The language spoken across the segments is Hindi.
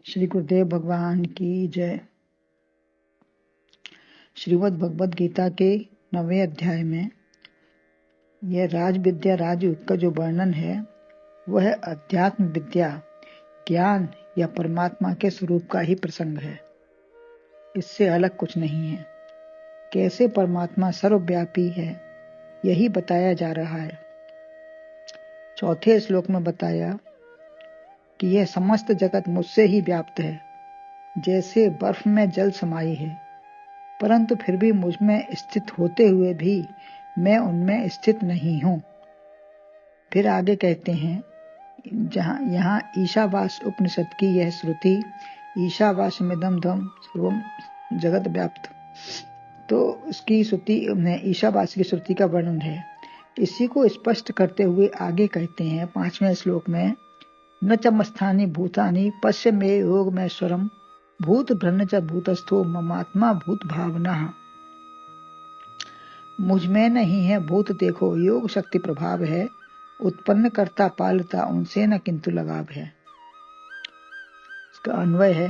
श्री गुरुदेव भगवान की जय। श्रीमद् भगवद गीता के 9वें अध्याय में यह राज विद्या राजयुग का जो वर्णन है वह अध्यात्म विद्या ज्ञान या परमात्मा के स्वरूप का ही प्रसंग है, इससे अलग कुछ नहीं है। कैसे परमात्मा सर्वव्यापी है यही बताया जा रहा है। चौथे श्लोक में बताया कि यह समस्त जगत मुझसे ही व्याप्त है, जैसे बर्फ में जल समाई है, परंतु फिर भी मुझ में स्थित होते हुए भी मैं उनमें स्थित नहीं हूँ। फिर आगे कहते हैं यहाँ ईशावास उपनिषद की यह श्रुति ईशावास्यमिदं सर्वं जगत व्याप्त, तो उसकी श्रुति ईशावास की श्रुति का वर्णन है। इसी को स्पष्ट करते हुए आगे कहते हैं 5वें श्लोक में, न च मस्थानि भूतानि पश्य मे योगमैश्वरम भूत भ्रन्न च भूतस्थो ममात्मा भूत भावना। मुझ में नहीं है भूत देखो, योग शक्ति प्रभाव है, उत्पन्न करता पालता उनसे न किंतु लगाव है। इसका अन्वय है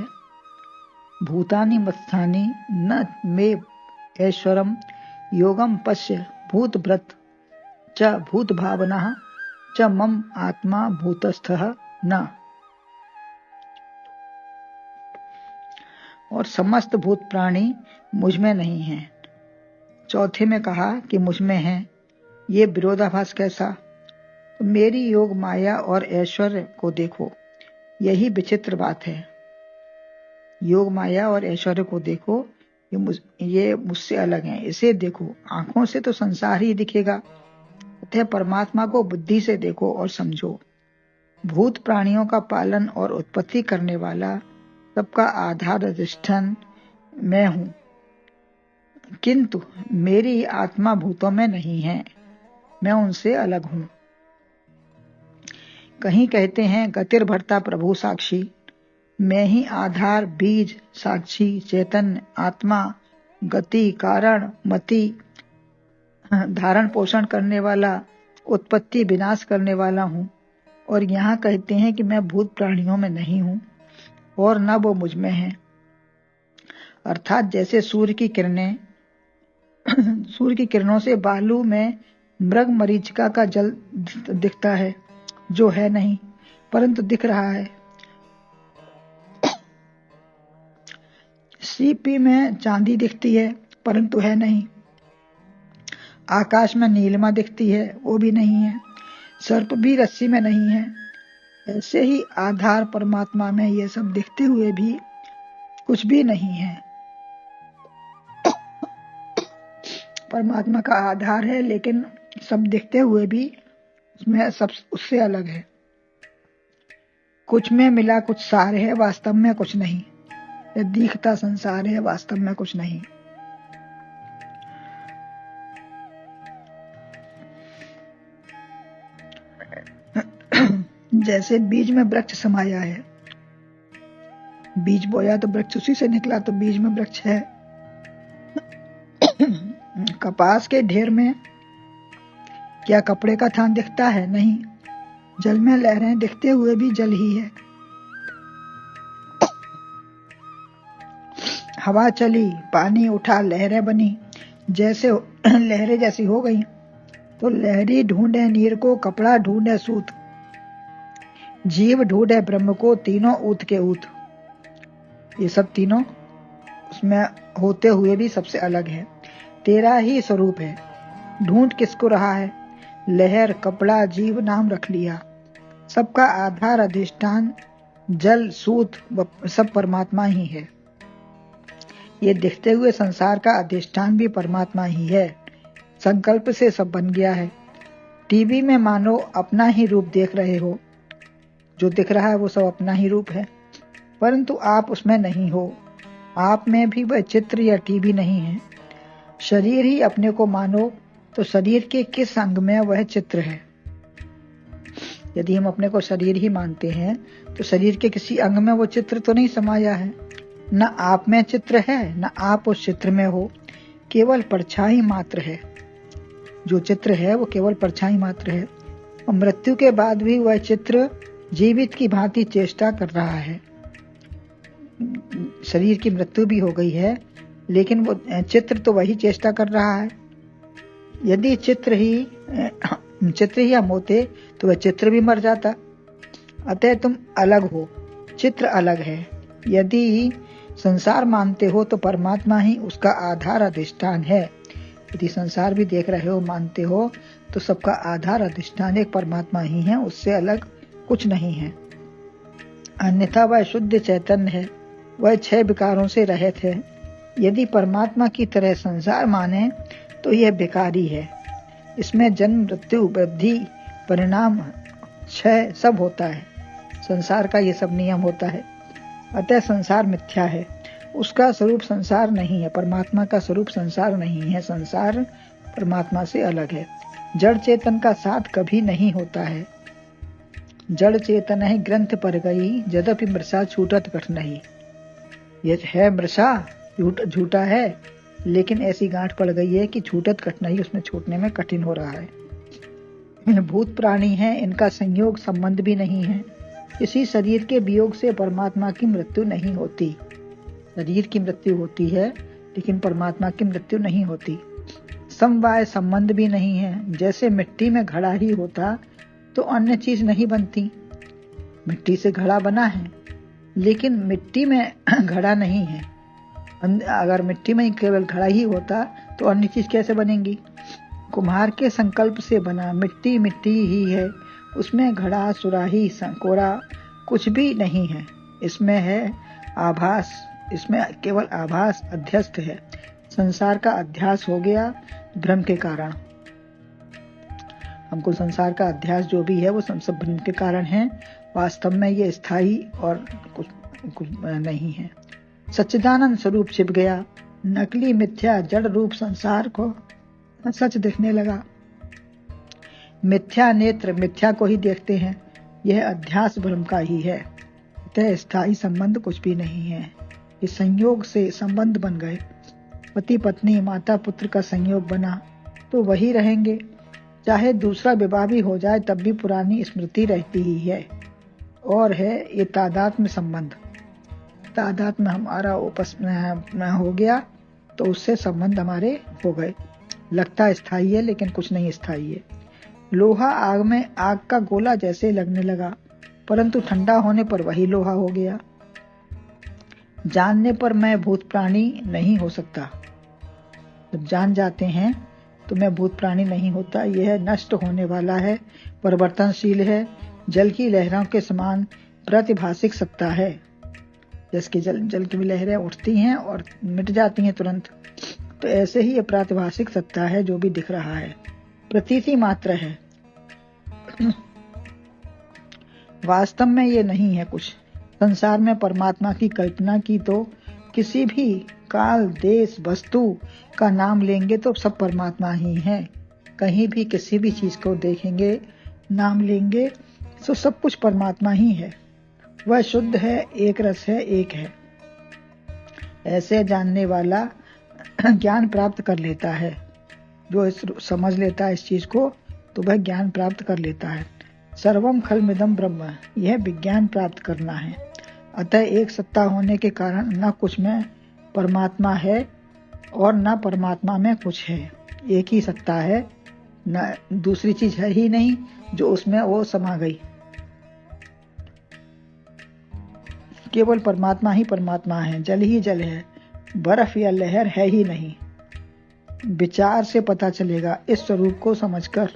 भूतानि मस्थानि न मे ऐश्वरम योगम पश्य भूत भ्रत च भूत भावना च मम आत्मा भूतस्थः न। और समस्त भूत प्राणी मुझ में नहीं हैं। चौथे में कहा कि मुझ में है, ये विरोधाभास कैसा? तो मेरी योग माया और ऐश्वर्य को देखो, यही विचित्र बात है। योग माया और ऐश्वर्य को देखो, ये मुझसे अलग है। इसे देखो, आंखों से तो संसार ही दिखेगा, अतः परमात्मा को बुद्धि से देखो और समझो। भूत प्राणियों का पालन और उत्पत्ति करने वाला, सबका आधार अधिष्ठान मैं हूँ, किंतु मेरी आत्मा भूतों में नहीं है, मैं उनसे अलग हूँ। कहीं कहते हैं गतिर भरता प्रभु साक्षी, मैं ही आधार बीज साक्षी चैतन्य आत्मा गति कारण मति धारण पोषण करने वाला उत्पत्ति विनाश करने वाला हूँ। और यहाँ कहते हैं कि मैं भूत प्राणियों में नहीं हूँ और न वो मुझ में है। अर्थात जैसे सूर्य की किरणों से बालू में मृग मरीचिका का जल दिखता है, जो है नहीं परंतु दिख रहा है। सीपी में चांदी दिखती है परंतु है नहीं। आकाश में नीलिमा दिखती है, वो भी नहीं है। सर्प भी रस्सी में नहीं है। ऐसे ही आधार परमात्मा में ये सब दिखते हुए भी कुछ भी नहीं है। परमात्मा का आधार है, लेकिन सब दिखते हुए भी उसमें सब उससे अलग है। कुछ में मिला कुछ सार है, वास्तव में कुछ नहीं। यह दिखता संसार है, वास्तव में कुछ नहीं। जैसे बीज में वृक्ष समाया है, बीज बोया तो वृक्ष उसी से निकला, तो बीज में वृक्ष है। कपास के ढेर में क्या कपड़े का थान दिखता है? नहीं। जल में लहरें दिखते हुए भी जल ही है। हवा चली, पानी उठा, लहरें बनी, जैसे लहरें जैसी हो गई। तो लहरी ढूंढे नीर को, कपड़ा ढूंढे सूत, जीव ढूंढे ब्रह्म को, तीनों ऊत के ऊत। ये सब तीनों उसमें होते हुए भी सबसे अलग है। तेरा ही स्वरूप है। ढूंढ किसको रहा है? लहर कपड़ा जीव नाम रख लिया। सबका आधार अधिष्ठान जल सूत सब परमात्मा ही है। ये दिखते हुए संसार का अधिष्ठान भी परमात्मा ही है। संकल्प से सब बन गया है। टीवी में मानो अपना ही रूप देख रहे हो, जो दिख रहा है वो सब अपना ही रूप है, परंतु आप उसमें नहीं हो। आप में भी वह चित्र या टीवी नहीं है। शरीर ही अपने को मानो तो शरीर के किस अंग में वह चित्र है? यदि हम अपने को शरीर ही मानते हैं तो शरीर के किसी अंग में वो चित्र तो नहीं समाया है। न आप में चित्र है, न आप उस चित्र में हो, केवल परछाई मात्र है। जो चित्र है वो केवल परछाई मात्र है। और मृत्यु के बाद भी वह चित्र जीवित की भांति चेष्टा कर रहा है। शरीर की मृत्यु भी हो गई है, लेकिन वो चित्र तो वही चेष्टा कर रहा है। यदि चित्र ही हम होते तो वह चित्र भी मर जाता। अतः तुम अलग हो, चित्र अलग है। यदि संसार मानते हो तो परमात्मा ही उसका आधार अधिष्ठान है। यदि संसार भी देख रहे हो, मानते हो, तो सबका आधार अधिष्ठान एक परमात्मा ही है, उससे अलग कुछ नहीं है। अन्यथा वह शुद्ध चैतन्य है, वह 6 विकारों से रहित है। यदि परमात्मा की तरह संसार माने तो यह बेकारी है। इसमें जन्म, मृत्यु, वृद्धि, परिणाम, क्षय सब होता है। संसार का ये सब नियम होता है। अतः संसार मिथ्या है, उसका स्वरूप संसार नहीं है। परमात्मा का स्वरूप संसार नहीं है, संसार परमात्मा से अलग है। जड़ चेतन का साथ कभी नहीं होता है। जड़ चेतन है ग्रंथ पर गई, यद्यपि मृषा छूटत कठ नहीं। यह है मृषा झूठा है, लेकिन ऐसी गांठ पड़ गई है कि छूटत कठ नहीं, उसमें छूटने में कठिन हो रहा है। भूत प्राणी है, इनका संयोग संबंध भी नहीं है। किसी शरीर के वियोग से परमात्मा की मृत्यु नहीं होती। शरीर की मृत्यु होती है, लेकिन परमात्मा की मृत्यु नहीं होती। समवाय संबंध भी नहीं है। जैसे मिट्टी में घड़ा ही होता तो अन्य चीज नहीं बनती। मिट्टी से घड़ा बना है, लेकिन मिट्टी में घड़ा नहीं है। अगर मिट्टी में केवल घड़ा ही होता तो अन्य चीज कैसे बनेंगी? कुम्हार के संकल्प से बना मिट्टी मिट्टी ही है, उसमें घड़ा, सुराही, संकोरा कुछ भी नहीं है। इसमें है आभास, इसमें केवल आभास अध्यस्त है। संसार का अध्यास हो गया भ्रम के कारण। हमको संसार का अध्यास जो भी है वो सब भ्रम के कारण है। वास्तव में ये स्थायी और कुछ नहीं है। सच्चिदानंद स्वरूप छिप गया। नकली मिथ्या जड़ रूप संसार को सच दिखने लगा। मिथ्या नेत्र मिथ्या को ही देखते हैं। यह अध्यास भ्रम का ही है। अतः स्थायी संबंध कुछ भी नहीं है। इस संयोग से संबंध बन गए। पति पत्नी, माता पुत्र का संयोग बना तो वही रहेंगे। चाहे दूसरा विवाह भी हो जाए तब भी पुरानी स्मृति रहती ही है। और है ये तादात्म्य संबंध। तादात्म्य हमारा आपस में हो गया तो उससे संबंध हमारे हो गए। लगता स्थायी है, लेकिन कुछ नहीं स्थायी है। लोहा आग में आग का गोला जैसे लगने लगा, परंतु ठंडा होने पर वही लोहा हो गया। जानने पर मैं भूत प्राणी नहीं हो सकता। जब जान जाते हैं तो मैं भूत प्राणी नहीं होता। यह नष्ट होने वाला है, परिवर्तनशील है, जल की लहरों के समान प्रतिभाषिक सत्ता है। जैसे जल की भी लहरें उठती हैं और मिट जाती हैं तुरंत, तो ऐसे ही ये प्रातिभाषिक सत्ता है जो भी दिख रहा है, प्रतीति मात्र है। वास्तव में ये नहीं है कुछ। संसार में परमात्मा की कल्पना की तो किसी भी काल, देश, वस्तु का नाम लेंगे तो सब परमात्मा ही है। कहीं भी किसी भी चीज को देखेंगे, नाम लेंगे तो सब कुछ परमात्मा ही है। वह शुद्ध है, एक रस है, एक है। ऐसे जानने वाला ज्ञान प्राप्त कर लेता है। जो समझ लेता है इस चीज को तो वह ज्ञान प्राप्त कर लेता है। सर्वम खलमिदं ब्रह्म, यह विज्ञान प्राप्त करना है। अतः एक सत्ता होने के कारण न कुछ में परमात्मा है और न परमात्मा में कुछ है। एक ही सत्ता है, न दूसरी चीज है ही नहीं जो उसमें वो समा गई। केवल परमात्मा ही परमात्मा है, जल ही जल है, बर्फ या लहर है ही नहीं। विचार से पता चलेगा इस स्वरूप को समझकर।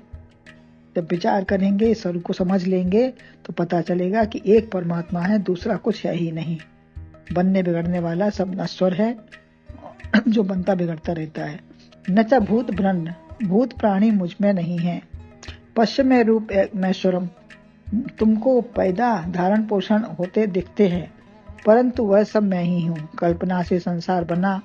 जब विचार करेंगे, इस स्वरूप को समझ लेंगे तो पता चलेगा कि एक परमात्मा है, दूसरा कुछ है ही नहीं। बनने बिगड़ने वाला सब नश्वर है, जो बनता बिगड़ता रहता है। न च भूत ब्रह्म, भूत प्राणी मुझ में नहीं है। पश्चिम में रूप मैश्वरम, तुमको पैदा धारण पोषण होते दिखते हैं, परंतु वह सब मैं ही हूँ। कल्पना से संसार बना,